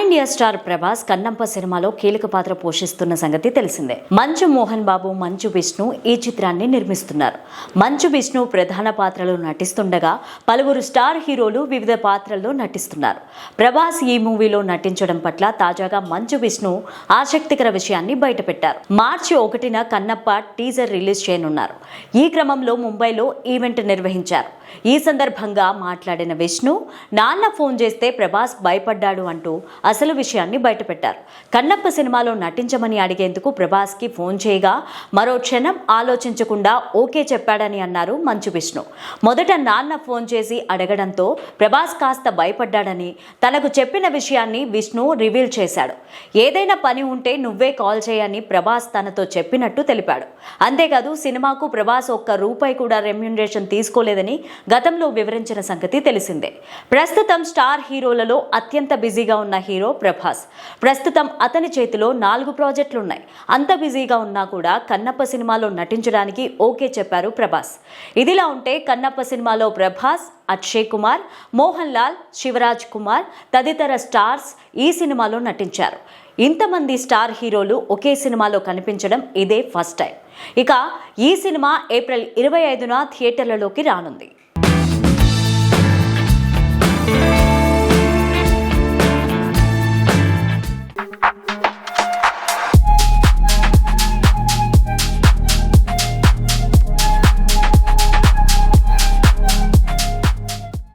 India star Prabhas Kannappa సినిమాలో కీలక పాత్ర పోషిస్తున్న సంగతి తెలిసిందే. మంచు మోహన్ బాబు, మంచు విష్ణు ఈ చిత్రాన్ని నిర్మిస్తున్నారు. మంచు విష్ణు ప్రధాన పాత్రలో నటిస్తుండగా పలువురు స్టార్ హీరోలు వివిధ పాత్రల్లో నటిస్తున్నారు. ప్రభాస్ ఈ మూవీలో నటించడం పట్ల తాజాగా మంచు విష్ణు ఆసక్తికర విషయాన్ని బయటపెట్టారు. మార్చి 1న కన్నప్ప టీజర్ రిలీజ్ చేయనున్నారు. ఈ క్రమంలో ముంబైలో ఈవెంట్ నిర్వహించారు. ఈ సందర్భంగా మాట్లాడిన విష్ణు, నాన్న ఫోన్ చేస్తే ప్రభాస్ భయపడ్డాడు అంటూ అసలు విషయాన్ని బయటపెట్టారు. కన్నప్ప సినిమాలో నటించమని అడిగేందుకు ప్రభాస్ కి ఫోన్ చేయగా మరో క్షణం ఆలోచించకుండా ఓకే చెప్పాడని అన్నారు మంచు విష్ణు. మొదట నాన్న ఫోన్ చేసి అడగడంతో ప్రభాస్ కాస్త భయపడ్డాడని, తనకు చెప్పిన విషయాన్ని విష్ణు రివీల్ చేశాడు. ఏదైనా పని ఉంటే నువ్వే కాల్ చేయని ప్రభాస్ తనతో చెప్పినట్టు తెలిపాడు. అంతేకాదు, సినిమాకు ప్రభాస్ ఒక్క రూపాయి కూడా రెమ్యూనరేషన్ తీసుకోలేదని గతంలో వివరించిన సంగతి తెలిసిందే. ప్రస్తుతం స్టార్ హీరోలలో అత్యంత బిజీగా ఉన్న హీరో ప్రభాస్. ప్రస్తుతం అతని చేతిలో 4 ప్రాజెక్టులున్నాయి. అంత బిజీగా ఉన్నా కూడా కన్నప్ప సినిమాలో నటించడానికి ఓకే చెప్పారు ప్రభాస్. ఇదిలా ఉంటే కన్నప్ప సినిమాలో ప్రభాస్, అక్షయ్ కుమార్, మోహన్ లాల్, శివరాజ్ కుమార్ తదితర స్టార్స్ ఈ సినిమాలో నటించారు. ఇంతమంది స్టార్ హీరోలు ఒకే సినిమాలో కనిపించడం ఇదే ఫస్ట్ టైం. ఇక ఈ సినిమా ఏప్రిల్ 25న థియేటర్లలోకి రానుంది.